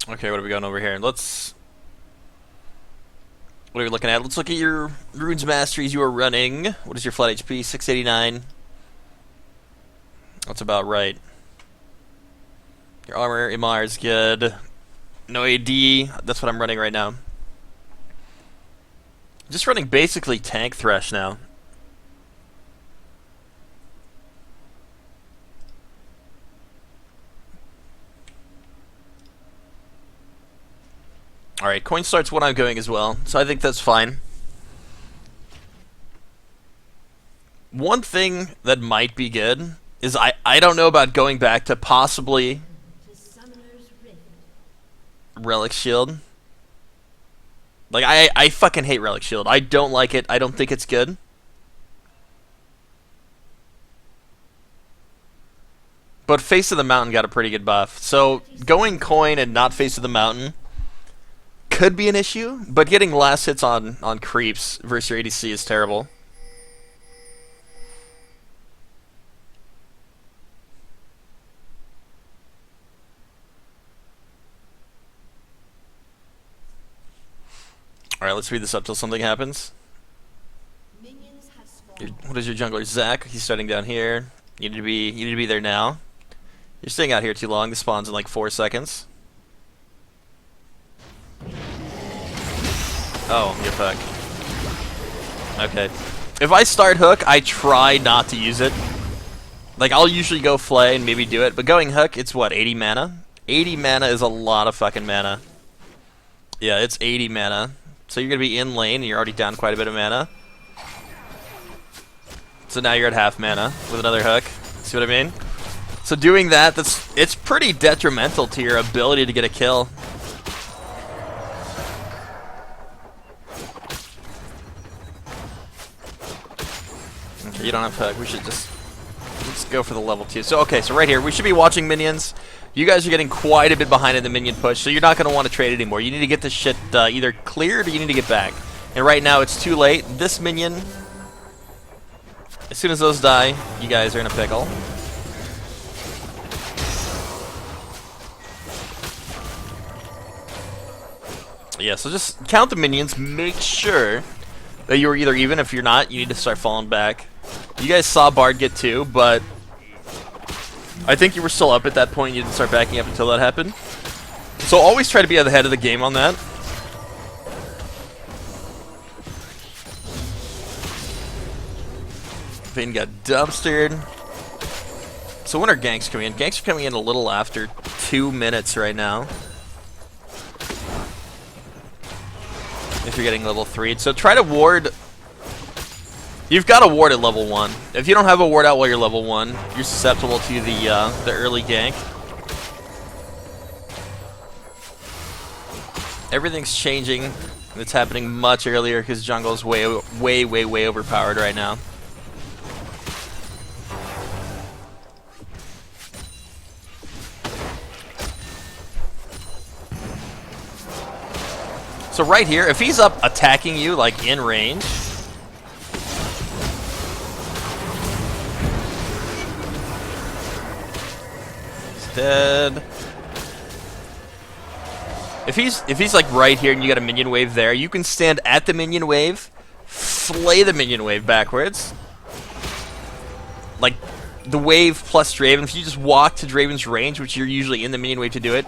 Okay, what are we going over here? Let's... What are we looking at? Let's look at your Runes Masteries you are running. What is your flat HP? 689. That's about right. Your armor, MR is good. No AD. That's what I'm running right now. Just running basically tank Thresh now. Alright, coin start's what I'm going as well, so I think that's fine. One thing that might be good is I don't know about going back to possibly Relic Shield. Like, I fucking hate Relic Shield. I don't like it. I don't think it's good. But Face of the Mountain got a pretty good buff. So, going coin and not Face of the Mountain could be an issue, but getting last hits on creeps versus your ADC is terrible. Alright, let's read this up till something happens. What is your jungler? Zach, he's starting down here. You need to be there now. You're staying out here too long. This spawns in like 4 seconds. Oh, get fuck. Okay. If I start hook, I try not to use it. Like, I'll usually go flay and maybe do it, but going hook, it's what, 80 mana? 80 mana is a lot of fucking mana. Yeah, it's 80 mana. So you're gonna be in lane, and you're already down quite a bit of mana. So now you're at half mana with another hook. See what I mean? So doing that, it's pretty detrimental to your ability to get a kill. Okay, you don't have hook. We should let's go for the level 2. So okay, so right here, we should be watching minions. You guys are getting quite a bit behind in the minion push, so you're not going to want to trade anymore. You need to get this shit either cleared or you need to get back. And right now, it's too late. This minion, as soon as those die, you guys are in a pickle. Yeah, so just count the minions. Make sure that you're either even. If you're not, you need to start falling back. You guys saw Bard get 2, but I think you were still up at that point. You didn't start backing up until that happened. So always try to be at the head of the game on that. Vayne got dumpstered. So when are ganks coming in? Ganks are coming in a little after 2 minutes right now. If you're getting level 3. So try to ward. You've got a ward at level 1. If you don't have a ward out while you're level 1, you're susceptible to the early gank. Everything's changing. It's happening much earlier because jungle's way overpowered right now. So right here, if he's up attacking you like in range, dead. If he's like right here and you got a minion wave there, you can stand at the minion wave, flay the minion wave backwards. Like the wave plus Draven, if you just walk to Draven's range, which you're usually in the minion wave to do it,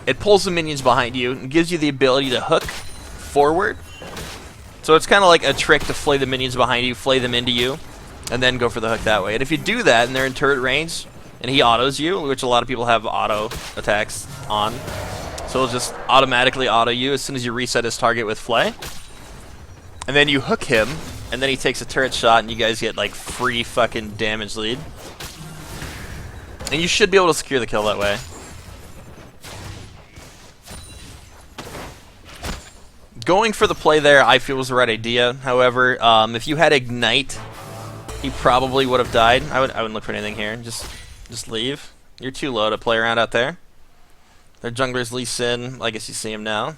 it pulls the minions behind you and gives you the ability to hook forward. So it's kind of like a trick to flay the minions behind you, flay them into you, and then go for the hook that way. And if you do that and they're in turret range, and he autos you, which a lot of people have auto attacks on. So he'll just automatically auto you as soon as you reset his target with Flay. And then you hook him, and then he takes a turret shot, and you guys get like free fucking damage lead. And you should be able to secure the kill that way. Going for the play there, I feel was the right idea. However, if you had Ignite, he probably would have died. I wouldn't look for anything here. Just leave. You're too low to play around out there. Their jungler's Lee Sin. I guess you see him now.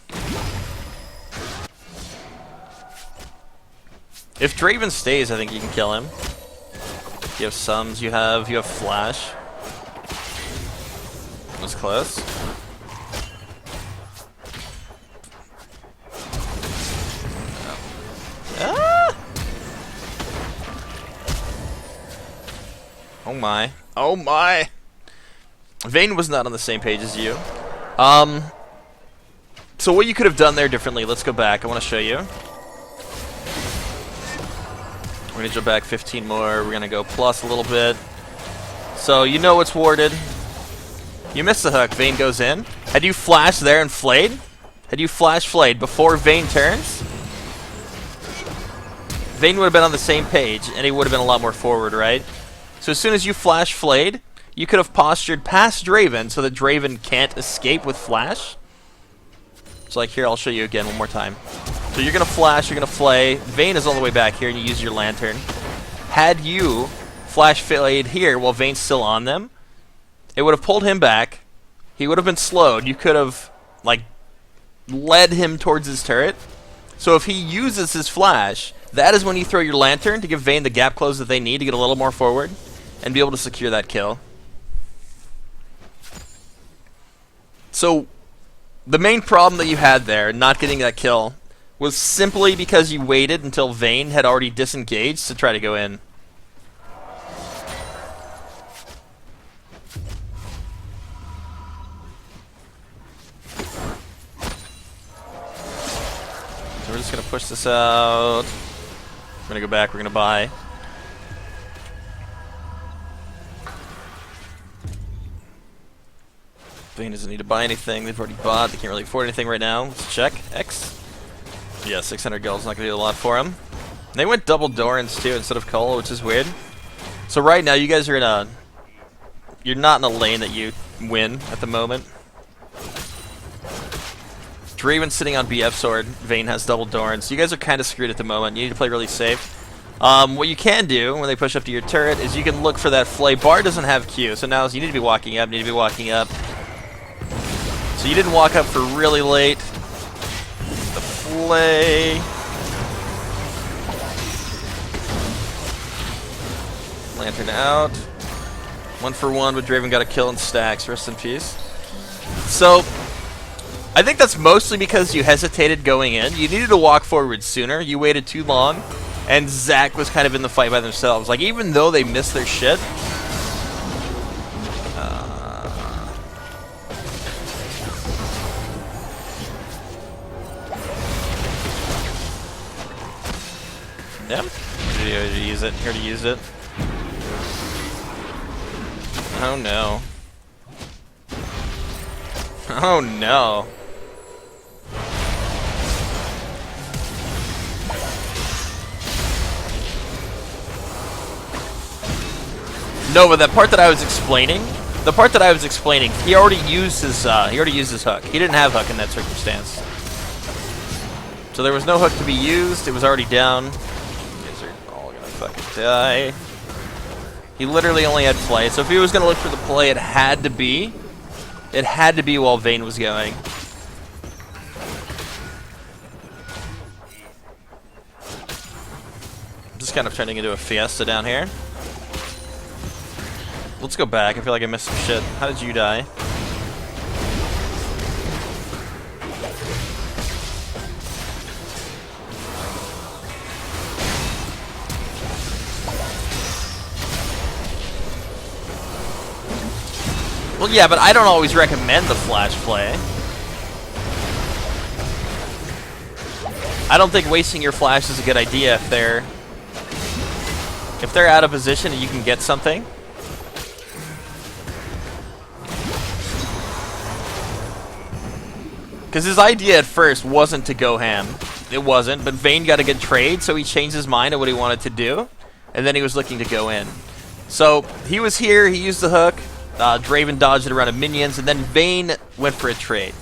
If Draven stays, I think you can kill him. You have Sums, you have Flash. That was close. Oh my. Oh my! Vayne was not on the same page as you. So what you could have done there differently, let's go back. I want to show you. We're going to jump back 15 more. We're going to go plus a little bit. So you know it's warded. You missed the hook. Vayne goes in. Had you flashed there and flayed? Had you flayed before Vayne turns? Vayne would have been on the same page, and he would have been a lot more forward, right? So as soon as you flayed, you could have postured past Draven so that Draven can't escape with flash. So like here, I'll show you again one more time. So you're going to flash, you're going to flay. Vayne is all the way back here, and you use your lantern. Had you flash flayed here while Vayne's still on them, it would have pulled him back. He would have been slowed. You could have, like, led him towards his turret. So if he uses his flash, that is when you throw your lantern to give Vayne the gap close that they need to get a little more forward and be able to secure that kill. So the main problem that you had there, not getting that kill, was simply because you waited until Vayne had already disengaged to try to go in. So we're just going to push this out. We're going to go back, we're going to buy. Vayne doesn't need to buy anything. They've already bought. They can't really afford anything right now. Let's check. X. Yeah, 600 gold's not going to do a lot for him. They went double Dorans too instead of Cole, which is weird. So right now you guys are in a... You're not in a lane that you win at the moment. Draven's sitting on BF sword. Vayne has double Dorans. So you guys are kind of screwed at the moment. You need to play really safe. What you can do when they push up to your turret is you can look for that flay. Bar doesn't have Q, so now you need to be walking up, So you didn't walk up for really late. The flay. Lantern out. 1 for 1, but Draven got a kill in stacks. Rest in peace. So, I think that's mostly because you hesitated going in. You needed to walk forward sooner. You waited too long. And Zach was kind of in the fight by themselves. Like, even though they missed their shit, yeah. Here to use it. Here to use it. Oh no. Oh no. No, but that part that I was explaining, he already used his hook. He didn't have hook in that circumstance. So there was no hook to be used. It was already down. You guys are all gonna fucking die. He literally only had play. So if he was gonna look for the play, it had to be while Vayne was going. I'm just kind of turning into a fiesta down here. Let's go back. I feel like I missed some shit. How did you die? Well, yeah, but I don't always recommend the flash play. I don't think wasting your flash is a good idea if they're out of position and you can get something. Because his idea at first wasn't to go ham. It wasn't, but Vayne got a good trade, so he changed his mind on what he wanted to do, and then he was looking to go in. So he was here, he used the hook, Draven dodged it around of minions, and then Vayne went for a trade.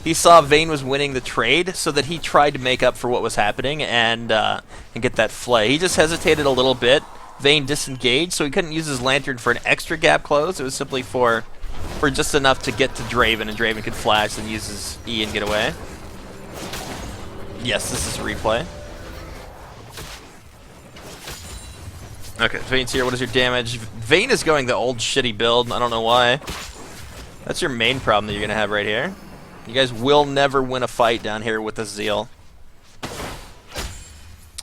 He saw Vayne was winning the trade, so that he tried to make up for what was happening and get that flay. He just hesitated a little bit. Vayne disengaged, so he couldn't use his lantern for an extra gap close. It was simply for just enough to get to Draven, and Draven could flash and use his E and get away. Yes, this is a replay. Okay, Vayne's here. What is your damage? Vayne is going the old shitty build. I don't know why. That's your main problem that you're going to have right here. You guys will never win a fight down here with the Zeal.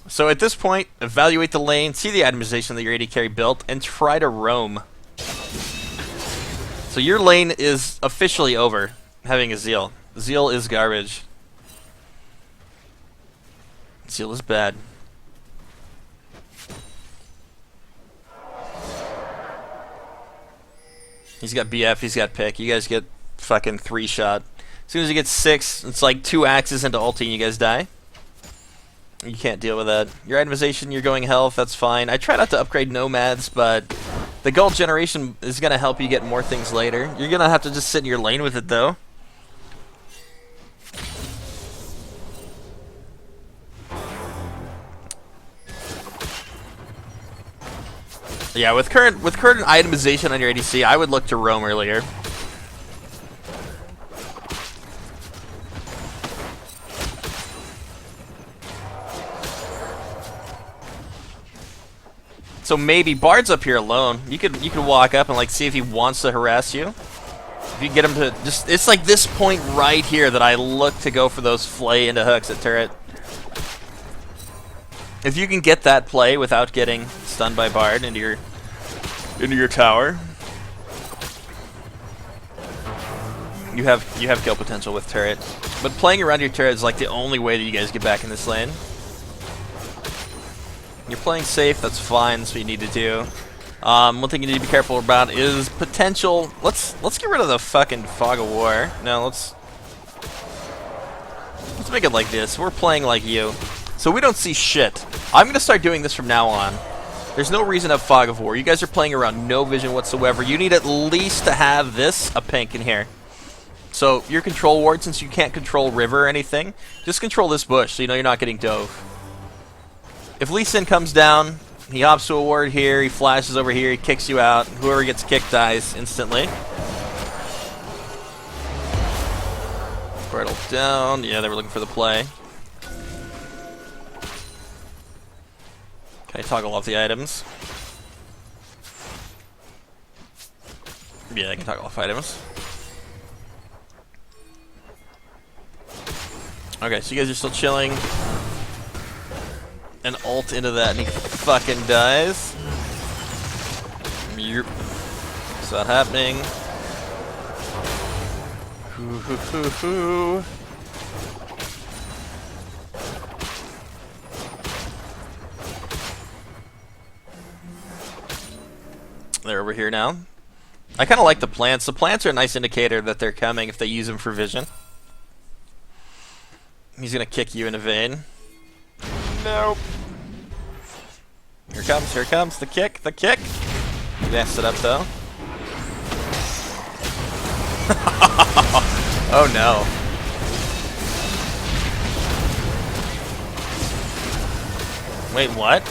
So at this point, evaluate the lane, see the itemization that your AD carry built, and try to roam. So your lane is officially over having a Zeal. Zeal is garbage. Zeal is bad. He's got BF, he's got pick. You guys get fucking 3-shot. As soon as he gets 6, it's like 2 axes into ulti and you guys die. You can't deal with that. Your itemization, you're going health, that's fine. I try not to upgrade nomads, but the gold generation is going to help you get more things later. You're going to have to just sit in your lane with it, though. Yeah, with current itemization on your ADC, I would look to roam earlier. So maybe Bard's up here alone. You could walk up and like see if he wants to harass you. If you get him to just, it's like this point right here that I look to go for those flay into hooks at turret. If you can get that play without getting stunned by Bard into your tower, you have kill potential with turret. But playing around your turret is like the only way that you guys get back in this lane. You're playing safe, that's fine, that's what you need to do. One thing you need to be careful about is potential. Let's get rid of the fucking fog of war. No, let's make it like this. We're playing like you. So we don't see shit. I'm gonna start doing this from now on. There's no reason to have fog of war. You guys are playing around no vision whatsoever. You need at least to have this, a pink in here. So your control ward, since you can't control river or anything, just control this bush so you know you're not getting dove. If Lee Sin comes down, he hops to a ward here, he flashes over here, he kicks you out. Whoever gets kicked dies instantly. Bridle down. Yeah, they were looking for the play. Can I toggle off the items? Yeah, I can toggle off items. Okay, so you guys are still chilling. An ult into that and he fucking dies. Yep. Is that happening? Hoo hoo hoo hoo. They're over here now. I kind of like the plants. The plants are a nice indicator that they're coming if they use them for vision. He's gonna kick you in a vein. Nope. Here comes the kick, He messed it up though. Oh no. Wait, what?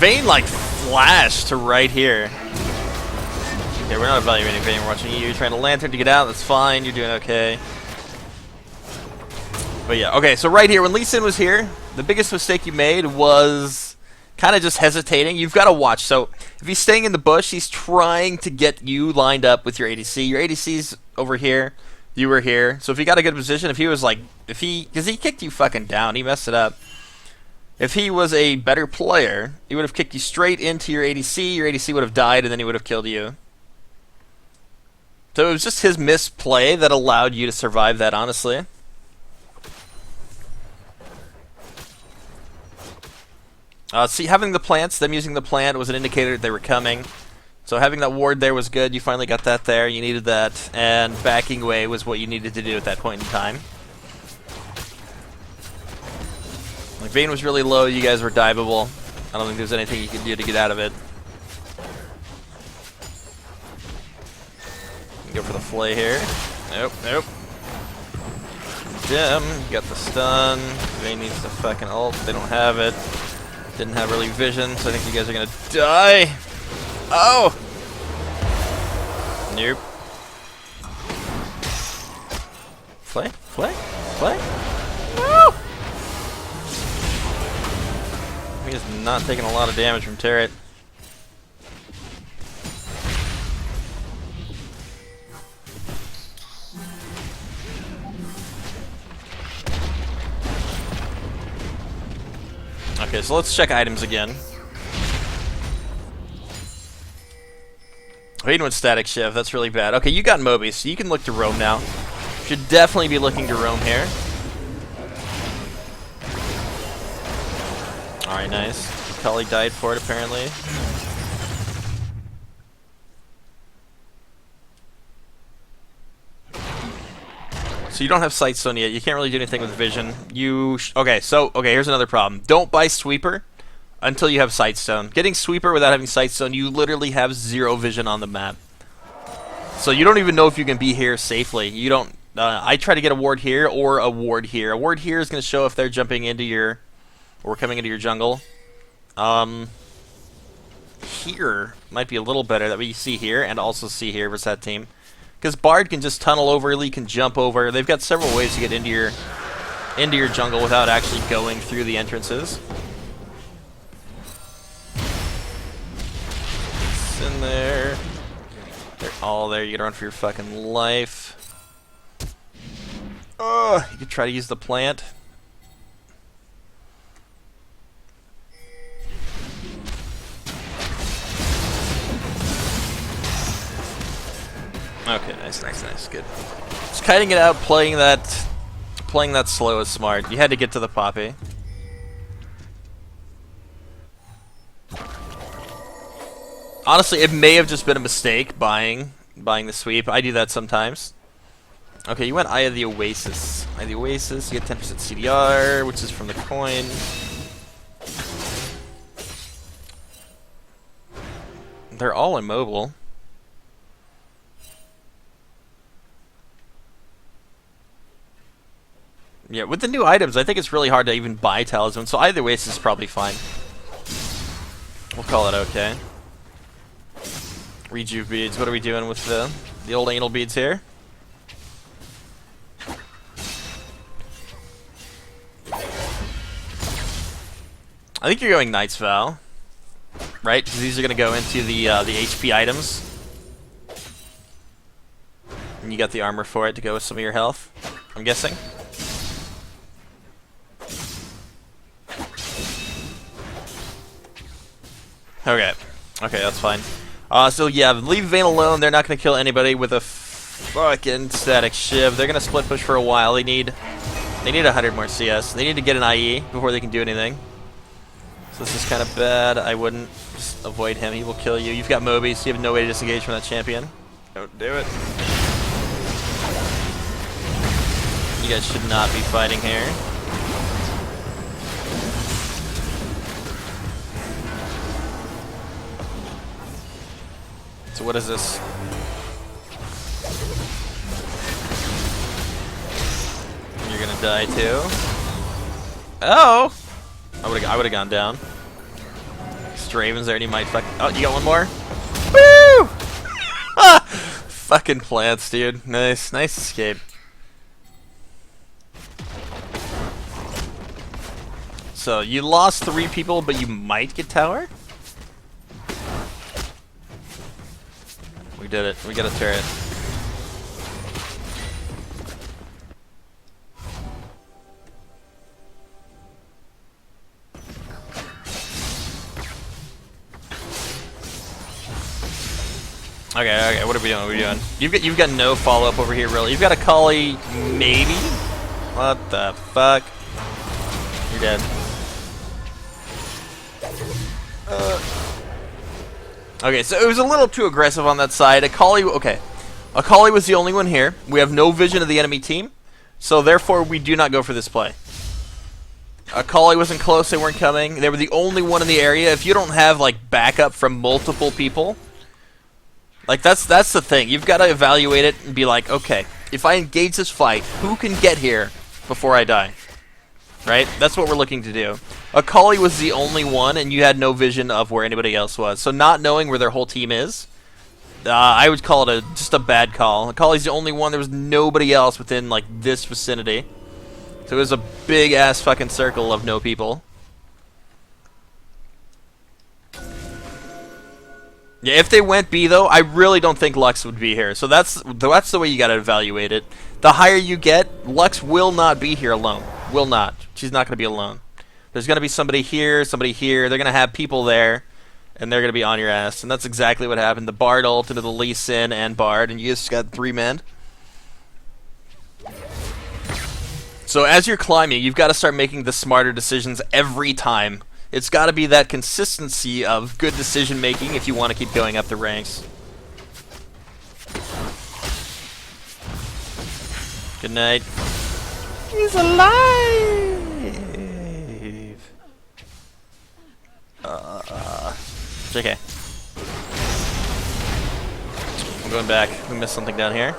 Vayne like flashed to right here. Okay, we're not evaluating Vayne, we're watching you. You're trying to lantern to get out, that's fine, you're doing okay. But yeah, okay, so right here, when Lee Sin was here, the biggest mistake you made was kind of just hesitating. You've got to watch. So if he's staying in the bush, he's trying to get you lined up with your ADC. Your ADC's over here, you were here. So if he got a good position, if he was like, because he kicked you fucking down, he messed it up. If he was a better player, he would have kicked you straight into your ADC would have died, and then he would have killed you. So it was just his misplay that allowed you to survive that, honestly. See, having the plants, them using the plant was an indicator that they were coming. So having that ward there was good, you finally got that there, you needed that, and backing away was what you needed to do at that point in time. Like, Vayne was really low, you guys were diveable. I don't think there's anything you could do to get out of it. Go for the flay here. Nope, nope. Dim, got the stun. Vayne needs the fucking ult, they don't have it. Didn't have really vision, so I think you guys are gonna die. Oh! Nope. Play. No! He's not taking a lot of damage from turret. Okay, so let's check items again. Waiting with static shift, that's really bad. Okay, you got Moby, so you can look to roam now. Should definitely be looking to roam here. Alright, nice. Cully died for it, apparently. So you don't have Sight Stone yet. You can't really do anything with Vision. Okay, here's another problem. Don't buy Sweeper until you have Sight Stone. Getting Sweeper without having Sight Stone, you literally have 0 vision on the map. So you don't even know if you can be here safely. You don't... I try to get a ward here or a ward here. A ward here is going to show if they're jumping into your... or coming into your jungle. Here might be a little better that we see here and also see here versus that team. Because Bard can just tunnel over, Lee can jump over. They've got several ways to get into your jungle without actually going through the entrances. It's in there. They're all there. You gotta run for your fucking life. Oh, you could try to use the plant. Okay, nice, good. Just kiting it out, playing that slow is smart. You had to get to the poppy. Honestly, it may have just been a mistake buying the sweep. I do that sometimes. Okay, you went Eye of the Oasis. Eye of the Oasis, you get 10% CDR, which is from the coin. They're all immobile. Yeah, with the new items, I think it's really hard to even buy Talisman, so either way, this is probably fine. We'll call it okay. Rejuve beads, what are we doing with the old anal beads here? I think you're going Knight's Vow, right? Because these are going to go into the HP items. And you got the armor for it to go with some of your health, I'm guessing. Okay, that's fine. So yeah, leave Vayne alone. They're not going to kill anybody with a fucking static shiv. They're going to split push for a while. They need 100 more CS. They need to get an IE before they can do anything. So this is kind of bad. I wouldn't just avoid him. He will kill you. You've got Moby, so you have no way to disengage from that champion. Don't do it. You guys should not be fighting here. So what is this? You're gonna die too. Oh! I would have gone down. Straven's there and he might fuck. Oh, you got one more? Woo! Fucking plants, dude. Nice escape. So you lost 3 people, but you might get tower. We did it. We got a turret. Okay, what are we doing? What are we doing? You've got no follow-up over here, really. You've got a Kali, maybe? What the fuck? You're dead. Okay, so it was a little too aggressive on that side. Akali was the only one here. We have no vision of the enemy team, so therefore we do not go for this play. Akali wasn't close, they weren't coming. They were the only one in the area. If you don't have, like, backup from multiple people, like, that's the thing. You've got to evaluate it and be like, okay, if I engage this fight, who can get here before I die? Right? That's what we're looking to do. Akali was the only one, and you had no vision of where anybody else was. So not knowing where their whole team is I would call it just a bad call. Akali's the only one. There was nobody else within like this vicinity. So it was a big ass fucking circle of no people. Yeah, if they went B though, I really don't think Lux would be here. So that's the way you gotta evaluate it. The higher you get, Lux will not be here alone. Will not. She's not gonna be alone. There's gonna be somebody here, somebody here. They're gonna have people there, and they're gonna be on your ass. And that's exactly what happened. The Bard ult into the Lee Sin and Bard, and you just got 3 men. So as you're climbing, you've got to start making the smarter decisions every time. It's got to be that consistency of good decision making if you want to keep going up the ranks. Good night. He's alive! JK. I'm going back. We missed something down here.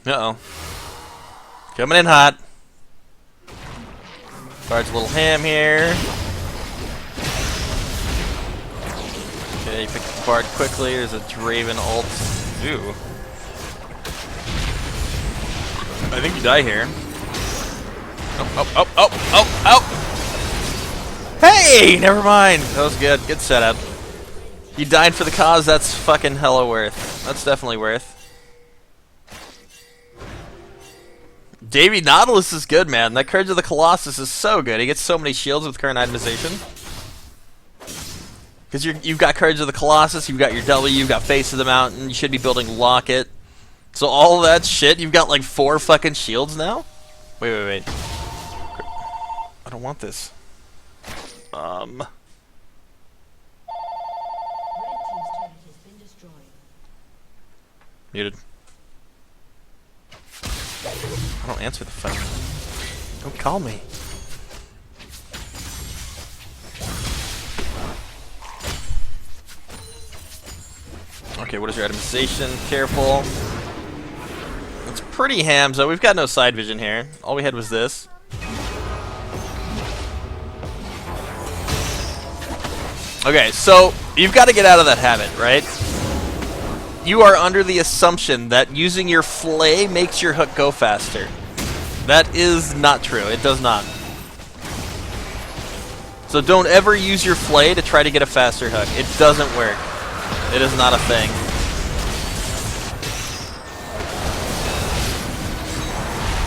Uh-oh. Coming in hot. Bard's a little ham here. Okay, pick the Bard quickly. There's a Draven ult. Ooh. I think you die here. Oh. Hey! Never mind. That was good. Good setup. You died for the cause. That's fucking hella worth. That's definitely worth. Davy Nautilus is good, man. That Courage of the Colossus is so good. He gets so many shields with current itemization. Because you've got Courage of the Colossus, you've got your W, you've got Face of the Mountain, you should be building Locket. So all that shit, you've got like 4 fucking shields now? Wait. I don't want this. Muted. I don't answer the phone. Don't call me. Okay, what is your itemization? Careful. It's pretty ham, so we've got no side vision here. All we had was this. Okay, so you've got to get out of that habit, right? You are under the assumption that using your flay makes your hook go faster. That is not true. It does not. So don't ever use your flay to try to get a faster hook. It doesn't work. It is not a thing.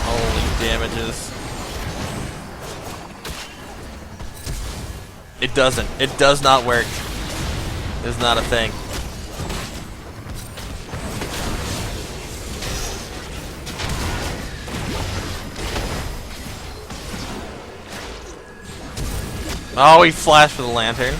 Holy damages. It doesn't. It does not work. It is not a thing. Oh, he flashed for the lantern.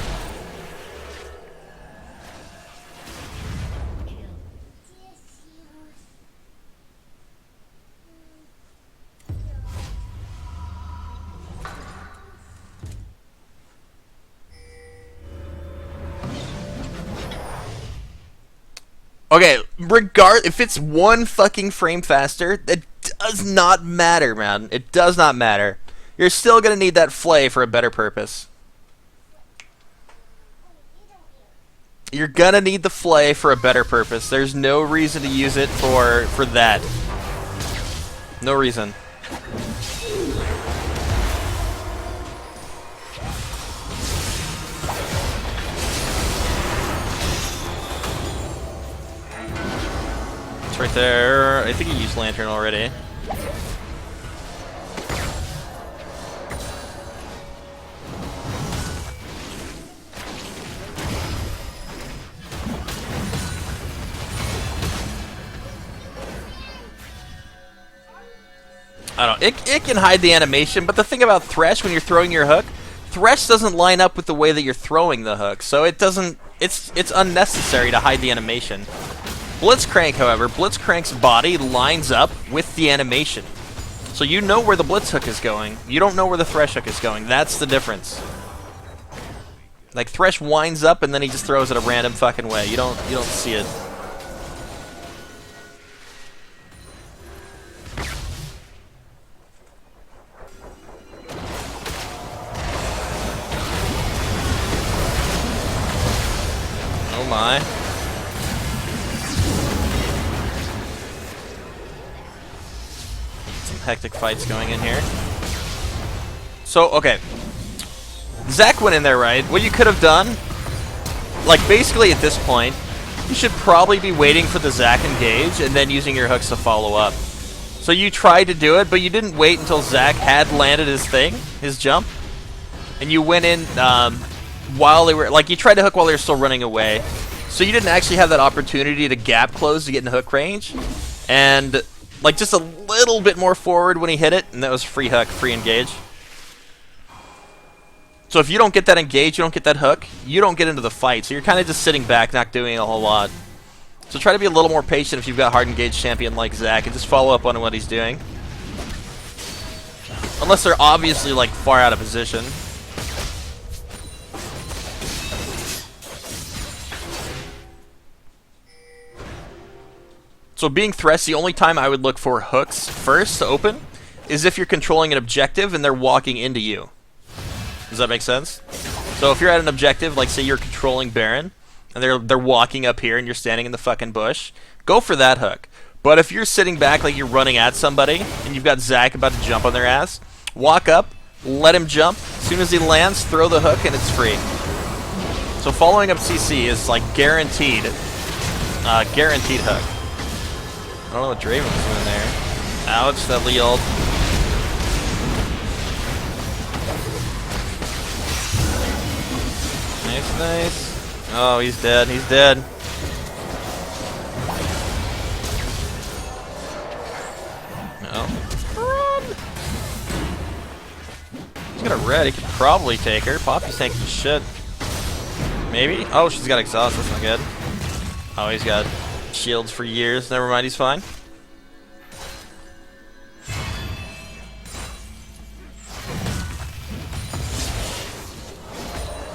Okay, if it's 1 fucking frame faster, that does not matter, man. It does not matter. You're still gonna need that flay for a better purpose. You're gonna need the flay for a better purpose. There's no reason to use it for that. No reason. It's right there. I think he used lantern already. I don't know. It can hide the animation, but the thing about Thresh when you're throwing your hook, Thresh doesn't line up with the way that you're throwing the hook, so it doesn't. It's unnecessary to hide the animation. Blitzcrank, however, Blitzcrank's body lines up with the animation, so you know where the Blitz hook is going. You don't know where the Thresh hook is going. That's the difference. Like Thresh winds up and then he just throws it a random fucking way. You don't see it. Oh my. Some hectic fights going in here. So, okay. Zac went in there, right? What you could have done, like basically at this point, you should probably be waiting for the Zac engage and then using your hooks to follow up. So you tried to do it, but you didn't wait until Zac had landed his thing, his jump. And you went in while they were, like you tried to hook while they were still running away. So you didn't actually have that opportunity to gap close to get in hook range. And like just a little bit more forward when he hit it, and that was free hook, free engage. So if you don't get that engage, you don't get that hook, you don't get into the fight. So you're kind of just sitting back, not doing a whole lot. So try to be a little more patient if you've got a hard engaged champion like Zac, and just follow up on what he's doing. Unless they're obviously like far out of position. So being Thresh, the only time I would look for hooks first to open is if you're controlling an objective and they're walking into you. Does that make sense? So if you're at an objective, like say you're controlling Baron, and they're walking up here and you're standing in the fucking bush, go for that hook. But if you're sitting back like you're running at somebody, and you've got Zac about to jump on their ass, walk up, let him jump, as soon as he lands, throw the hook, and it's free. So following up CC is like guaranteed, guaranteed hook. I don't know what Draven was doing there. Ouch, that Lee ult. Nice, nice. Oh, he's dead, he's dead. Oh. Run! He's got a red, he could probably take her. Poppy's tanking shit. Maybe? Oh, she's got exhaust, that's not good. Oh, he's got shields for years. Never mind, he's fine.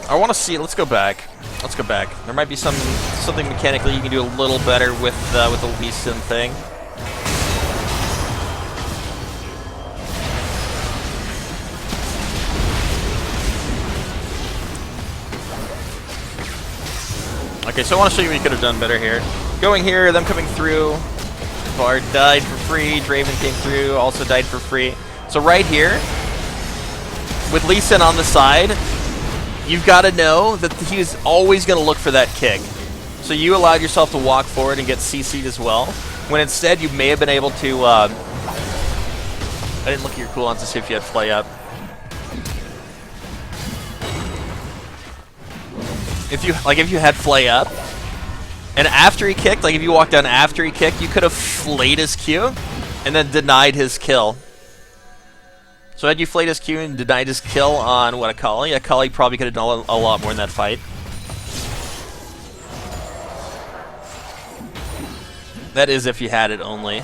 I want to see. Let's go back. Let's go back. There might be something mechanically you can do a little better with the Lee Sin thing. Okay, so I want to show you what you could have done better here. Going here, them coming through. Bard died for free. Draven came through, also died for free. So right here, with Lee Sin on the side, you've got to know that he was always going to look for that kick. So you allowed yourself to walk forward and get CC'd as well, when instead you may have been able to... I didn't look at your cooldowns to see if you had play up. If you had flay up, and after he kicked, like if you walked down after he kicked, you could have flayed his Q, and then denied his kill. So had you flayed his Q and denied his kill on, what, Akali? Akali probably could have done a lot more in that fight. That is if you had it only.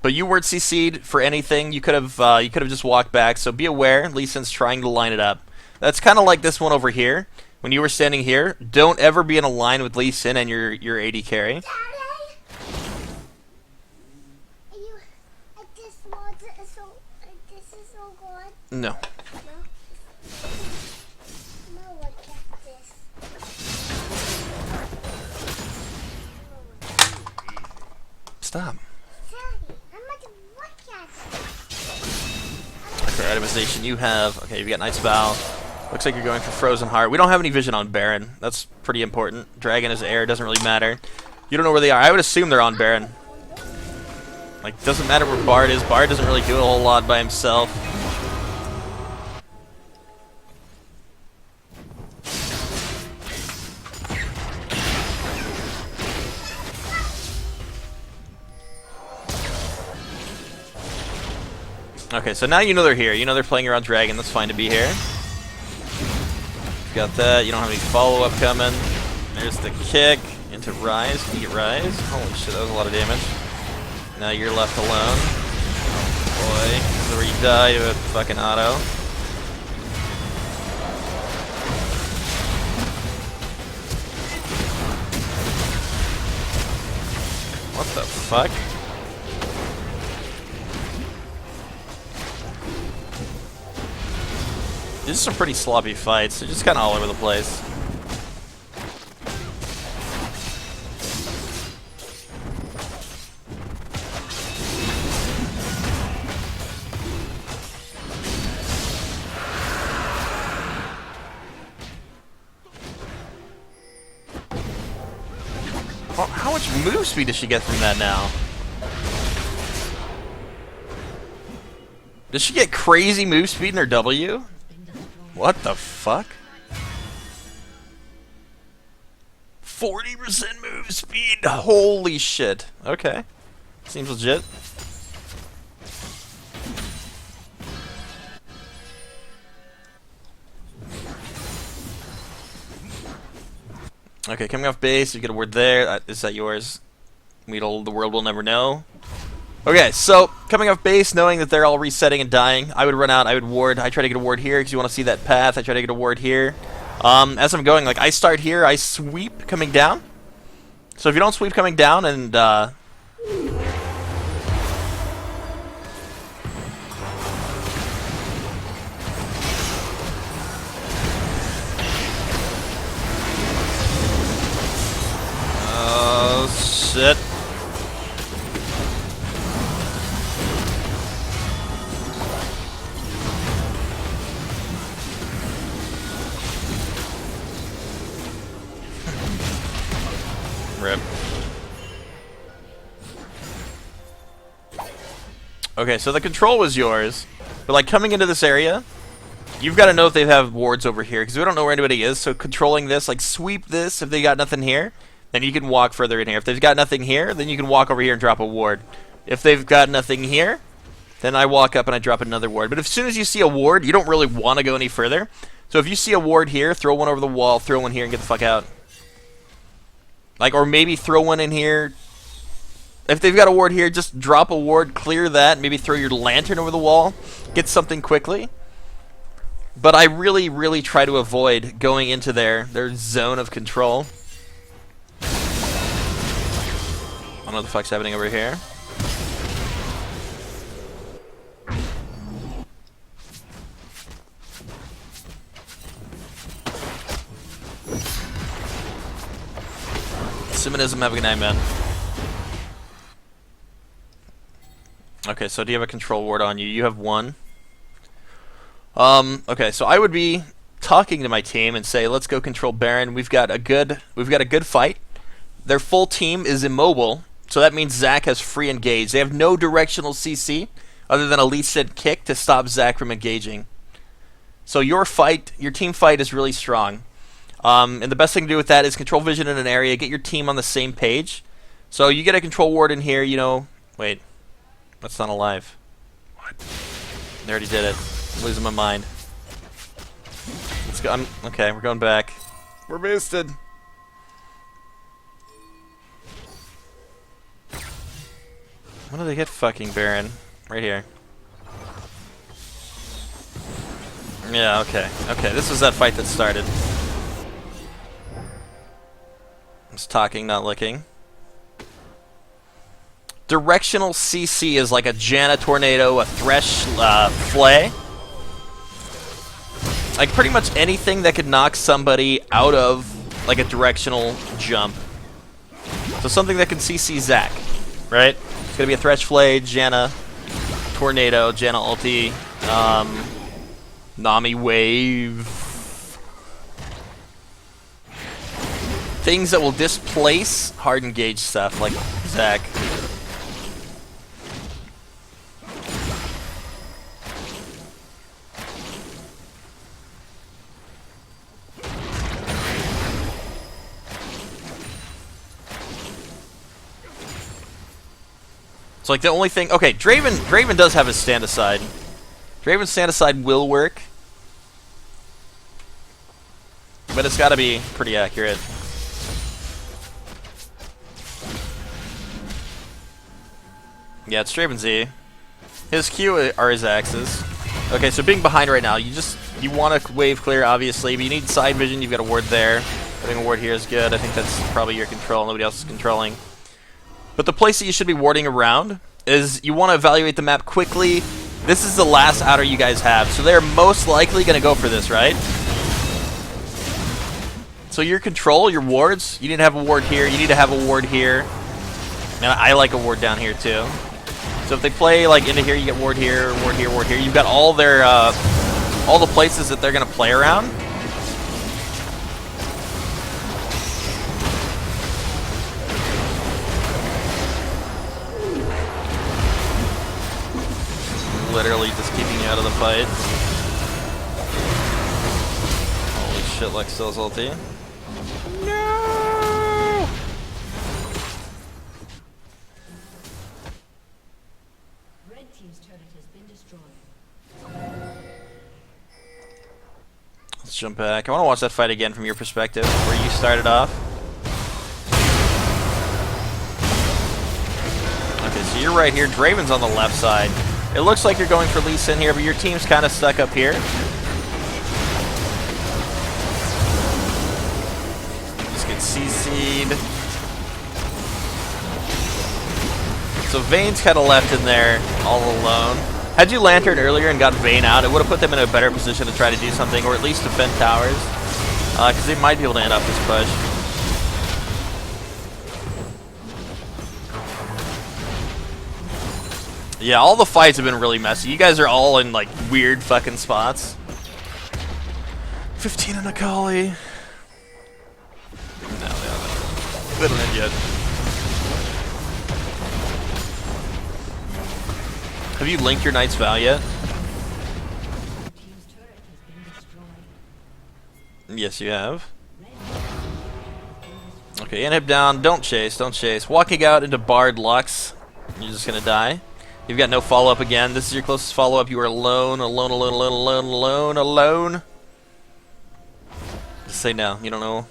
But you weren't CC'd for anything. You could have just walked back, so be aware, Lee Sin's trying to line it up. That's kind of like this one over here. When you were standing here, don't ever be in a line with Lee Sin and your AD carry. No. No, look at this. Stop. Daddy, I'm going to look at it. For itemization, you have... Okay, you've got Knight's Vow. Looks like you're going for Frozen Heart. We don't have any vision on Baron. That's pretty important. Dragon is air, doesn't really matter. You don't know where they are. I would assume they're on Baron. Like, doesn't matter where Bard is. Bard doesn't really do a whole lot by himself. Okay, so now you know they're here. You know they're playing around Dragon. That's fine to be here. Got that. You don't have any follow-up coming. There's the kick into Rise. Can you get Rise? Holy shit, that was a lot of damage. Now you're left alone. Oh boy. This is where you die to a fucking auto. What the fuck? These are some pretty sloppy fights. They're just kind of all over the place. How much move speed does she get from that now? Does she get crazy move speed in her W? What the fuck? 40% move speed! Holy shit. Okay. Seems legit. Okay, coming off base, you get a word there. Is that yours? The world will never know. Okay, so coming off base, knowing that they're all resetting and dying, I would run out, I would ward. I try to get a ward here because you want to see that path. I try to get a ward here. As I'm going, like, I start here, I sweep coming down. So if you don't sweep coming down and, oh, shit. Rip. Okay, so the control was yours, but like coming into this area, you've got to know if they have wards over here, because we don't know where anybody is, so controlling this, like sweep this if they got nothing here, then you can walk further in here. If they've got nothing here, then you can walk over here and drop a ward. If they've got nothing here, then I walk up and I drop another ward. But as soon as you see a ward, you don't really want to go any further. So if you see a ward here, throw one over the wall, throw one here, and get the fuck out. Like, or maybe throw one in here. If they've got a ward here, just drop a ward, clear that, maybe throw your lantern over the wall, get something quickly. But I really, really try to avoid going into their zone of control. I don't know what the fuck's happening over here. Simonism, have a good night, man. Okay, so do you have a control ward on you? You have one. Okay, so I would be talking to my team and say, let's go control Baron. We've got a good fight. Their full team is immobile, so that means Zac has free engage. They have no directional CC other than a Lee Sin kick to stop Zac from engaging. So your team fight is really strong. And the best thing to do with that is control vision in an area, get your team on the same page. So you get a control ward in here, you know. Wait, that's not alive. What? They already did it. I'm losing my mind. Let's go. Okay, we're going back. We're boosted. When do they get fucking Baron? Right here. Yeah, okay. Okay, this was that fight that started. It's talking, not looking. Directional CC is like a Janna Tornado, a Thresh Flay. Like pretty much anything that could knock somebody out of like a directional jump. So something that can CC Zac, right? It's gonna be a Thresh Flay, Janna Tornado, Janna ulti, Nami Wave. Things that will displace hard engage stuff like Zac. It's like the only thing. Okay, Draven does have his stand aside. Draven's stand aside will work, but it's got to be pretty accurate. Yeah, it's Draven Z. His Q are his axes. Okay, so being behind right now, you want to wave clear, obviously, but you need side vision. You've got a ward there. Putting a ward here is good. I think that's probably your control. Nobody else is controlling. But the place that you should be warding around is you want to evaluate the map quickly. This is the last outer you guys have, so they're most likely going to go for this, right? So your control, your wards, you need to have a ward here. You need to have a ward here. And I like a ward down here too. So if they play like into here, you get ward here, ward here, ward here. You've got all their all the places that they're gonna play around. literally just keeping you out of the fight. Holy shit, Lex still's ulti. No! Red team's turret has been destroyed. Let's jump back. I want to watch that fight again from your perspective, where you started off. Okay, so you're right here. Draven's on the left side. It looks like you're going for Lee Sin here, but your team's kind of stuck up here. Just get CC'd. So Vayne's kind of left in there all alone. Had you Lantern earlier and got Vayne out, it would have put them in a better position to try to do something, or at least defend towers. Because they might be able to end up this push. Yeah, all the fights have been really messy. You guys are all in, like, weird fucking spots. 15 and a Kali. No, they haven't. They don't end yet. Have you linked your Knight's Vow yet? Team's turret has been destroyed. Yes, you have. Okay, inhib down. Don't chase, don't chase. Walking out into Bard Lux. You're just gonna die. You've got no follow-up again. This is your closest follow-up. You are alone, alone, alone, alone, alone, alone, alone. Just say no. You don't know.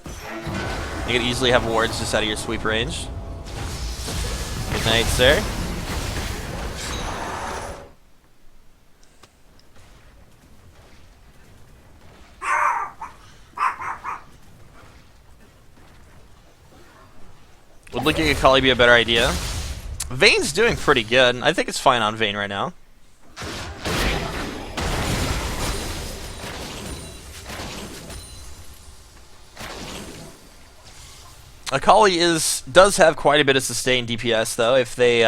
You can easily have wards just out of your sweep range. Good night, sir. Would looking at Kali be a better idea? Vayne's doing pretty good. I think it's fine on Vayne right now. Akali does have quite a bit of sustained DPS though. If they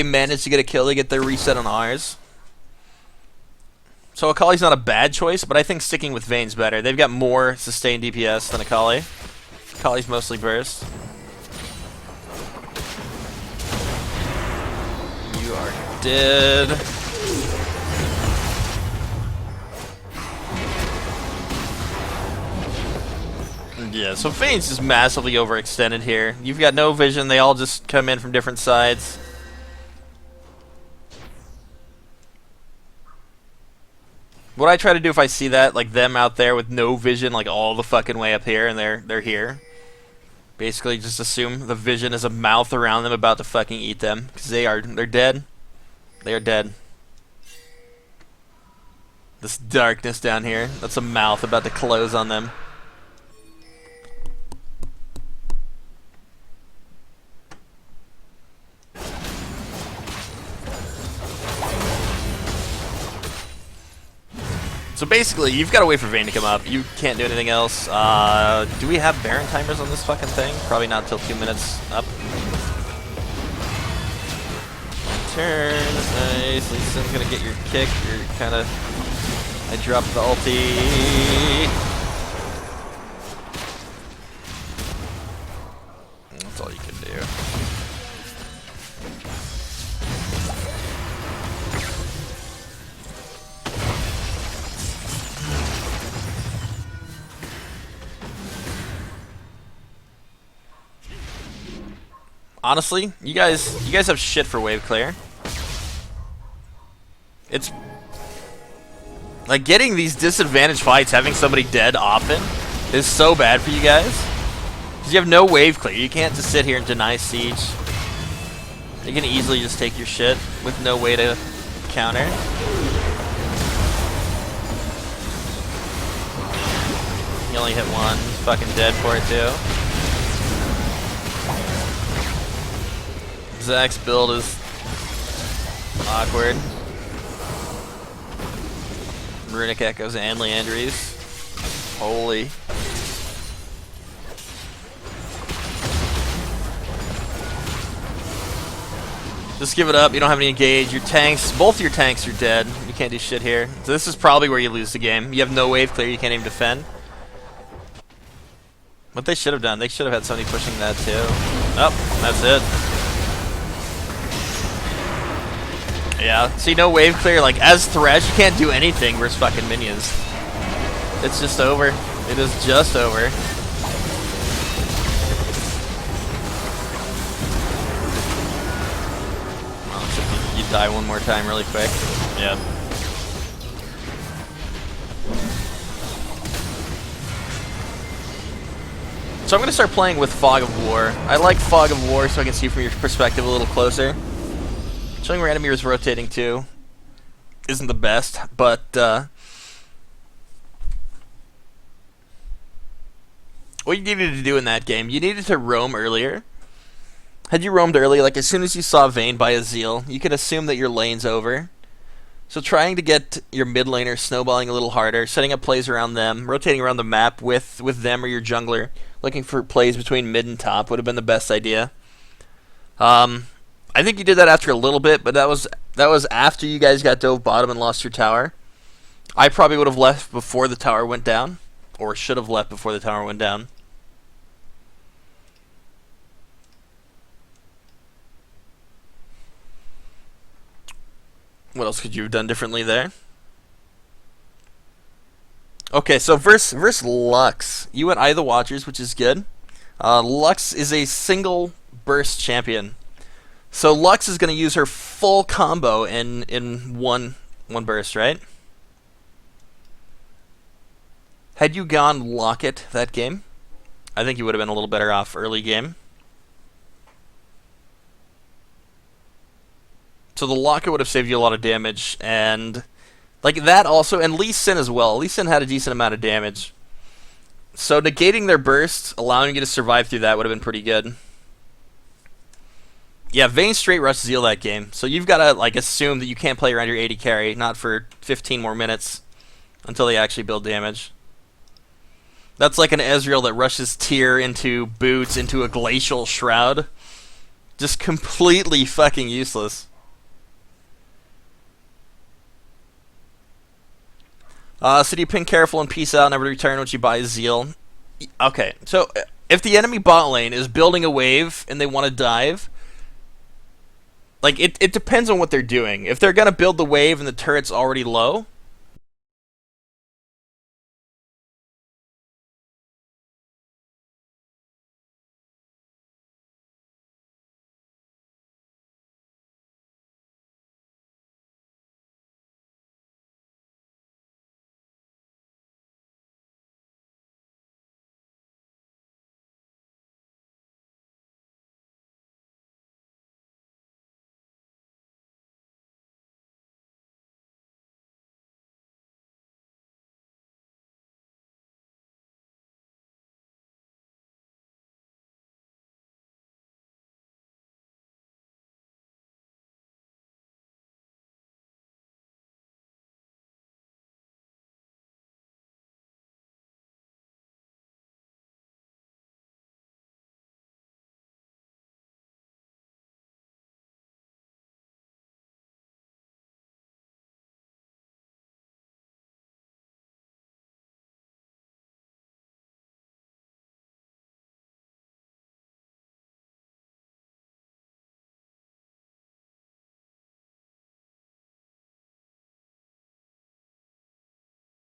manage to get a kill, they get their reset on ours. So Akali's not a bad choice, but I think sticking with Vayne's better. They've got more sustained DPS than Akali. Akali's mostly burst. You are dead. Yeah, so Vayne's just massively overextended here. You've got no vision, they all just come in from different sides. What I try to do if I see that, like them out there with no vision, like all the fucking way up here, and they're here. Basically just assume the vision is a mouth around them about to fucking eat them. Because they're dead. They are dead. This darkness down here, that's a mouth about to close on them. So basically, you've got to wait for Vayne to come up. You can't do anything else. Do we have Baron timers on this fucking thing? Probably not until 2 minutes up. Turn. Nice. Lee Sin's gonna get your kick. You're kind of... I dropped the ulti. That's all you can do. Honestly, you guys have shit for wave clear. It's like getting these disadvantaged fights, having somebody dead often is so bad for you guys. Because you have no wave clear. You can't just sit here and deny siege. You can easily just take your shit with no way to counter. You only hit one. He's fucking dead for it too. Zach's build is awkward. Runic Echoes and Leandries. Holy. Just give it up. You don't have any engage. Your tanks, both your tanks are dead. You can't do shit here. So this is probably where you lose the game. You have no wave clear. You can't even defend. What they should have done, they should have had somebody pushing that too. Oh, that's it. Yeah, see, no wave clear. Like, as Thresh, you can't do anything versus fucking minions. It's just over. It is just over. Well, except you die one more time really quick. Yeah. So I'm going to start playing with Fog of War. I like Fog of War so I can see from your perspective a little closer. Showing where enemy is rotating to isn't the best, but what you needed to do in that game, you needed to roam earlier. Had you roamed early, like as soon as you saw Vayne by Azil, you could assume that your lane's over. So trying to get your mid laner snowballing a little harder, setting up plays around them, rotating around the map with them or your jungler, looking for plays between mid and top would have been the best idea. I think you did that after a little bit, but that was after you guys got dove bottom and lost your tower. I probably would have left before the tower went down, or should have left before the tower went down. What else could you have done differently there? Okay, so versus Lux, you went Eye of the Watchers, which is good. Lux is a single burst champion. So Lux is going to use her full combo in one burst, right? Had you gone Locket that game, I think you would have been a little better off early game. So the Locket would have saved you a lot of damage, and like that also, and Lee Sin as well. Lee Sin had a decent amount of damage. So negating their bursts, allowing you to survive through that would have been pretty good. Yeah, Vayne straight rushed Zeal that game, so you've got to like assume that you can't play around your AD carry, not for 15 more minutes until they actually build damage. That's like an Ezreal that rushes Tyr into boots into a glacial shroud. Just completely fucking useless. City ping careful and peace out, never to return when you buy Zeal. Okay, so if the enemy bot lane is building a wave and they want to dive, like, it depends on what they're doing. If they're going to build the wave and the turret's already low,